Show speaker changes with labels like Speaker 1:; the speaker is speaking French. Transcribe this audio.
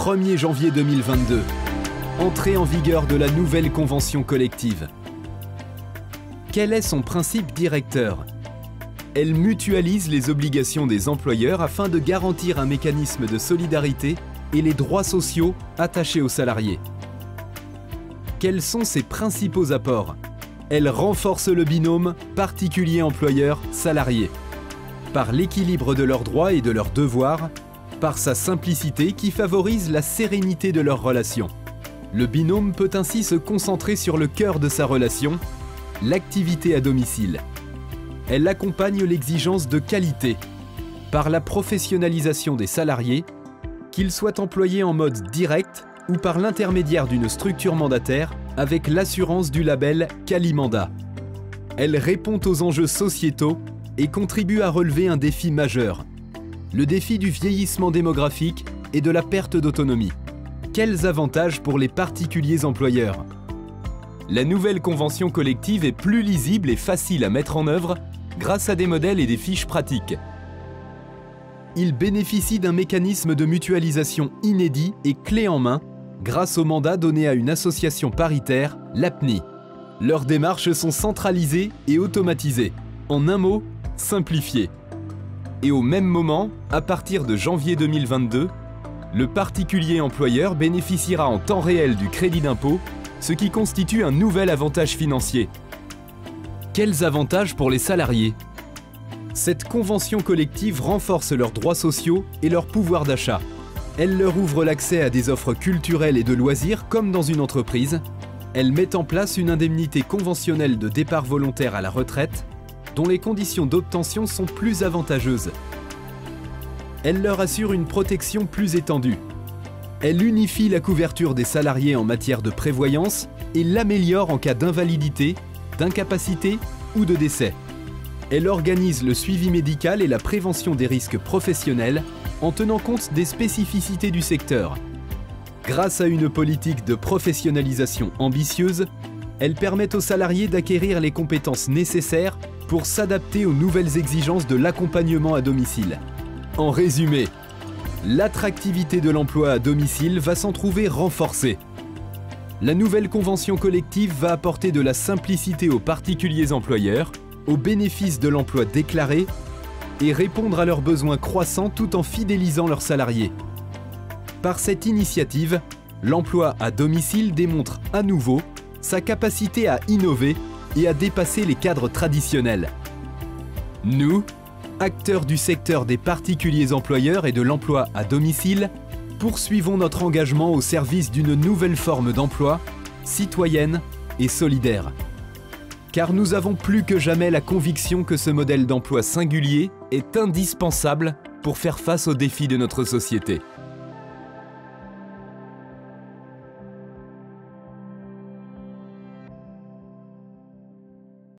Speaker 1: 1er janvier 2022. Entrée en vigueur de la nouvelle convention collective. Quel est son principe directeur? Elle mutualise les obligations des employeurs afin de garantir un mécanisme de solidarité et les droits sociaux attachés aux salariés. Quels sont ses principaux apports? Elle renforce le binôme particulier-employeur-salarié, par l'équilibre de leurs droits et de leurs devoirs, par sa simplicité qui favorise la sérénité de leurs relations. Le binôme peut ainsi se concentrer sur le cœur de sa relation, l'activité à domicile. Elle accompagne l'exigence de qualité, par la professionnalisation des salariés, qu'ils soient employés en mode direct ou par l'intermédiaire d'une structure mandataire avec l'assurance du label Qualimandat. Elle répond aux enjeux sociétaux et contribue à relever un défi majeur, le défi du vieillissement démographique et de la perte d'autonomie. Quels avantages pour les particuliers employeurs? La nouvelle convention collective est plus lisible et facile à mettre en œuvre grâce à des modèles et des fiches pratiques. Il bénéficie d'un mécanisme de mutualisation inédit et clé en main grâce au mandat donné à une association paritaire, l'APNI. Leurs démarches sont centralisées et automatisées. En un mot, simplifiées. Et au même moment, à partir de janvier 2022, le particulier employeur bénéficiera en temps réel du crédit d'impôt, ce qui constitue un nouvel avantage financier. Quels avantages pour les salariés? Cette convention collective renforce leurs droits sociaux et leur pouvoir d'achat. Elle leur ouvre l'accès à des offres culturelles et de loisirs comme dans une entreprise. Elle met en place une indemnité conventionnelle de départ volontaire à la retraite, dont les conditions d'obtention sont plus avantageuses. Elle leur assure une protection plus étendue. Elle unifie la couverture des salariés en matière de prévoyance et l'améliore en cas d'invalidité, d'incapacité ou de décès. Elle organise le suivi médical et la prévention des risques professionnels en tenant compte des spécificités du secteur. Grâce à une politique de professionnalisation ambitieuse, elle permet aux salariés d'acquérir les compétences nécessaires pour s'adapter aux nouvelles exigences de l'accompagnement à domicile. En résumé, l'attractivité de l'emploi à domicile va s'en trouver renforcée. La nouvelle convention collective va apporter de la simplicité aux particuliers employeurs, au bénéfice de l'emploi déclaré et répondre à leurs besoins croissants tout en fidélisant leurs salariés. Par cette initiative, l'emploi à domicile démontre à nouveau sa capacité à innover et à dépasser les cadres traditionnels. Nous, acteurs du secteur des particuliers employeurs et de l'emploi à domicile, poursuivons notre engagement au service d'une nouvelle forme d'emploi, citoyenne et solidaire. Car nous avons plus que jamais la conviction que ce modèle d'emploi singulier est indispensable pour faire face aux défis de notre société.